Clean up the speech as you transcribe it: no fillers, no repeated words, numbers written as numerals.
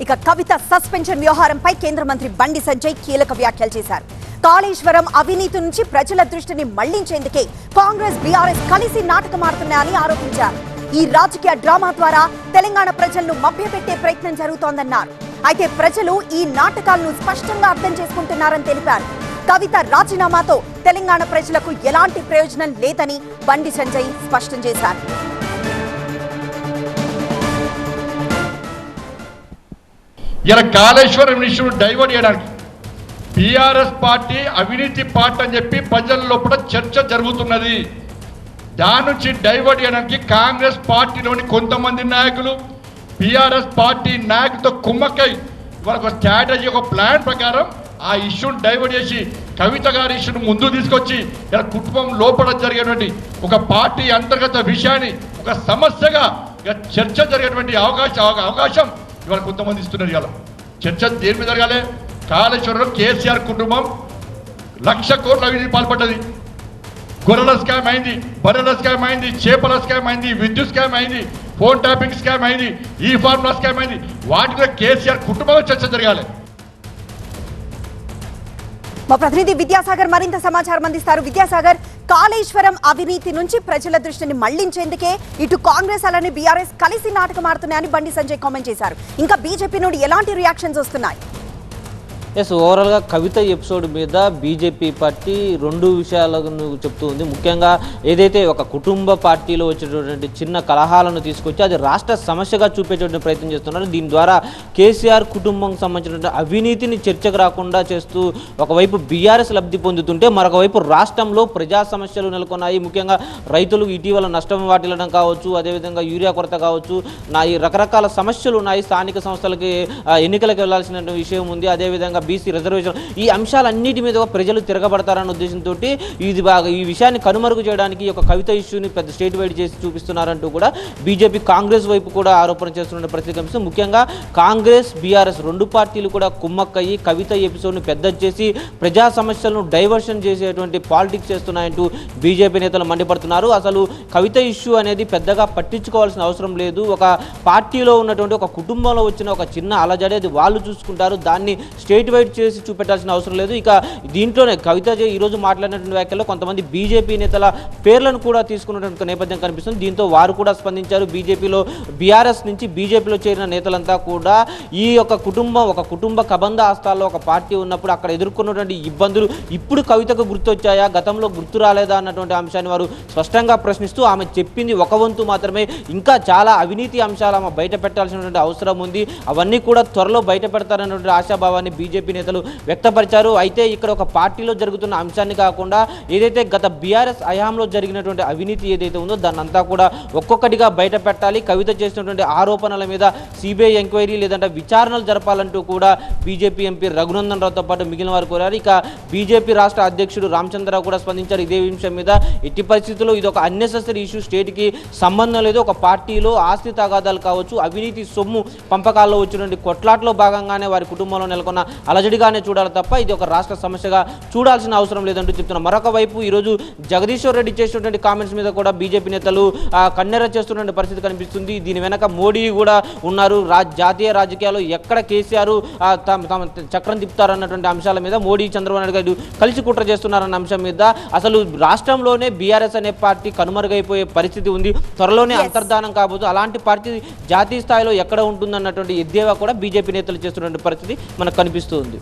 ఇక కవిత సస్పెన్షన్ వ్యవహారంపై కేంద్ర మంత్రి బండి సంజయ్ కీలక వ్యాఖ్యలు చేశారు. కాళేశ్వరం అవినీతి నుంచి ప్రజల దృష్టిని మళ్లించేందుకే కాంగ్రెస్ బీఆర్ఎస్ కలిసి నాటకమాడుతున్నాయని ఆరోపించారు. ఈ రాజకీయ డ్రామా ద్వారా తెలంగాణ ప్రజలను మభ్యపెట్టే ప్రయత్నం జరుగుతోందన్నారు. అయితే ప్రజలు ఈ నాటకాలను స్పష్టంగా అర్థం చేసుకుంటున్నారని తెలిపారు. కవిత రాజీనామాతో తెలంగాణ ప్రజలకు ఎలాంటి ప్రయోజనం లేదని బండి సంజయ్ స్పష్టం చేశారు. ఇలా కాళేశ్వరం ఇష్యూ డైవర్ట్ చేయడానికి బీఆర్ఎస్ పార్టీ అవినీతి పార్టీ అని చెప్పి ప్రజల లోపల చర్చ జరుగుతున్నది. దాని నుంచి డైవర్ట్ చేయడానికి కాంగ్రెస్ పార్టీలోని కొంతమంది నాయకులు బీఆర్ఎస్ పార్టీ నాయకులతో కుమ్మక్కై ఒక స్ట్రాటజీ, ఒక ప్లాన్ ప్రకారం ఆ ఇష్యూని డైవర్ట్ చేసి కవిత గారి ఇష్యూను ముందు తీసుకొచ్చి ఇలా కుటుంబం లోపల జరిగేటువంటి ఒక పార్టీ అంతర్గత విషయాన్ని ఒక సమస్యగా చర్చ జరిగేటువంటి అవకాశం ఇవాళ కొంతమంది ఇస్తున్నారు. ఇవాళ చర్చ దేని మీద జరగాలి? కాళేశ్వరంలో కేసీఆర్ కుటుంబం 1,00,000 కోట్ల అవినీతి పాల్పడ్డది. గొర్రెల స్కామ్ అయింది, బర్రెల స్కామ్ అయింది, చేపల స్కామ్ అయింది, విద్యుత్ స్కామ్ అయింది, ఫోన్ ట్యాపింగ్ స్కామ్ అయింది, ఈ ఫార్ములా స్కామ్ అయింది. వాటి మీద కేసీఆర్ కుటుంబంలో చర్చ జరగాలి. మా ప్రతినిధి విద్యాసాగర్ మరింత సమాచారం అందిస్తారు. విద్యాసాగర్, కాళేశ్వరం అవినీతి నుంచి ప్రజల దృష్టిని మళ్లించేందుకే ఇటు కాంగ్రెస్ అలానే బీఆర్ఎస్ కలిసి నాటకమాడుతున్నాయని బండి సంజయ్ కామెంట్ చేశారు. ఇంకా బీజేపీ నుండి ఎలాంటి రియాక్షన్స్ వస్తున్నాయి? ఓవరాల్గా కవిత ఎపిసోడ్ మీద బీజేపీ పార్టీ రెండు విషయాలను చెప్తూ ఉంది. ముఖ్యంగా ఏదైతే ఒక కుటుంబ పార్టీలో వచ్చేటటువంటి చిన్న కలహాలను తీసుకొచ్చి అది రాష్ట్ర సమస్యగా చూపేటువంటి ప్రయత్నం చేస్తున్నారు. దీని ద్వారా కేసీఆర్ కుటుంబం సంబంధించినటువంటి అవినీతిని చర్చకు రాకుండా చేస్తూ ఒకవైపు బీఆర్ఎస్ లబ్ధి పొందుతుంటే మరొక వైపు రాష్ట్రంలో ప్రజా సమస్యలు నెలకొన్నాయి. ముఖ్యంగా రైతులు ఇటీవల నష్టం వాటిల్లడం కావచ్చు, అదేవిధంగా యూరియా కొరత కావచ్చు, ఈ రకరకాల సమస్యలు ఉన్నాయి. స్థానిక సంస్థలకి ఎన్నికలకు వెళ్లాల్సిన విషయం ఉంది. అదేవిధంగా బీసీ రిజర్వేషన్, ఈ అంశాలన్నిటి మీద ప్రజలు తిరగబడతారన్న ఉద్దేశంతో ఈ విషయాన్ని కనుమరుగు చేయడానికి ఒక కవిత ఇష్యూని పెద్ద స్టేట్ వైడ్ చేసి చూపిస్తున్నారంటూ కూడా బీజేపీ కాంగ్రెస్ వైపు కూడా ఆరోపణ చేస్తున్న పరిస్థితి కనిపిస్తుంది. ముఖ్యంగా కాంగ్రెస్ బీఆర్ఎస్ రెండు పార్టీలు కూడా కుమ్మక్కయ్యి కవిత ఎపిసోడ్ను పెద్ద చేసి ప్రజా సమస్యలను డైవర్షన్ చేసేటువంటి పాలిటిక్స్ చేస్తున్నాయంటూ బీజేపీ నేతలు మండిపడుతున్నారు. అసలు కవిత ఇష్యూ అనేది పెద్దగా పట్టించుకోవాల్సిన అవసరం లేదు. ఒక పార్టీలో ఉన్నటువంటి ఒక కుటుంబంలో వచ్చిన ఒక చిన్న అలజడి అది వాళ్ళు చూసుకుంటారు. దాన్ని స్టేట్ వైడ్ చేసి చూపెట్టాల్సిన అవసరం లేదు. ఇక దీంట్లోనే కవిత ఈరోజు మాట్లాడినటువంటి వ్యాఖ్యలో కొంతమంది బీజేపీ నేతల పేర్లను కూడా తీసుకున్నటువంటి నేపథ్యం కనిపిస్తుంది. దీంతో వారు కూడా స్పందించారు. బీజేపీలో బీఆర్ఎస్ నుంచి బీజేపీలో చేరిన నేతలంతా కూడా ఈ యొక్క కుటుంబం ఒక కుటుంబ కబంధ ఆస్థాల్లో ఒక పార్టీ ఉన్నప్పుడు అక్కడ ఎదుర్కొన్నటువంటి ఇబ్బందులు ఇప్పుడు కవితకు గుర్తొచ్చాయా, గతంలో గుర్తు రాలేదా అన్నటువంటి అంశాన్ని వారు స్పష్టంగా ప్రశ్నిస్తూ ఆమె చెప్పింది ఒక వంతు మాత్రమే, ఇంకా చాలా అవినీతి అంశాలు ఆమె బయట పెట్టాల్సినటువంటి అవసరం ఉంది, అవన్నీ కూడా త్వరలో బయట పెడతారన్నటువంటి ఆశాభావాన్ని బీజేపీ నేతలు వ్యక్తపరిచారు. అయితే ఇక్కడ ఒక పార్టీలో జరుగుతున్న అంశాన్ని కాకుండా ఏదైతే గత బీఆర్ఎస్ హయాంలో జరిగినటువంటి అవినీతి ఏదైతే ఉందో దాన్ని అంతా కూడా ఒక్కొక్కటిగా బయట పెట్టాలి, కవిత చేసినటువంటి ఆరోపణల మీద సిబిఐ ఎంక్వైరీ లేదంటే విచారణలు జరపాలంటూ కూడా బీజేపీ ఎంపీ రఘునందన్ రావుతో పాటు మిగిలిన వారు కోరారు. ఇక బీజేపీ రాష్ట్ర అధ్యక్షుడు రామచంద్రరావు కూడా స్పందించారు ఇదే విషయం మీద. ఎట్టి పరిస్థితుల్లో ఇది ఒక అన్నెసెసరీ ఇష్యూ, స్టేట్కి సంబంధం లేదు. ఒక పార్టీలో ఆస్తి తగాదాలు కావచ్చు, అవినీతి సొమ్ము పంపకాల్లో వచ్చినటువంటి కొట్లాట్లో భాగంగానే వారి కుటుంబంలో నెలకొన్న అలజడిగానే చూడాలి తప్ప ఇది ఒక రాష్ట్ర సమస్యగా చూడాల్సిన అవసరం లేదంటూ చెప్తున్నారు. మరొక వైపు ఈరోజు జగదీశ్వర్ రెడ్డి చేసినటువంటి కామెంట్స్ మీద కూడా బీజేపీ నేతలు కన్నెర చేస్తున్నటువంటి పరిస్థితి కనిపిస్తుంది. దీని వెనక మోడీ కూడా ఉన్నారు. జాతీయ రాజకీయాల్లో ఎక్కడ కేసీఆర్ తమ చక్రం తిప్పుతారన్నటువంటి అంశాల మీద మోడీ చంద్రబాబు నాయుడు గారు కలిసి కుట్ర చేస్తున్నారన్న అంశం మీద అసలు రాష్ట్రంలోనే బీఆర్ఎస్ అనే పార్టీ కనుమరుగైపోయే పరిస్థితి ఉంది. త్వరలోనే అంతర్ధానం కాబోతుంది. అలాంటి పార్టీ జాతీయ స్థాయిలో ఎక్కడ ఉంటుందన్నటువంటి ఎద్దేవా కూడా బీజేపీ నేతలు చేస్తున్నటువంటి పరిస్థితి మనకు కనిపిస్తుంది.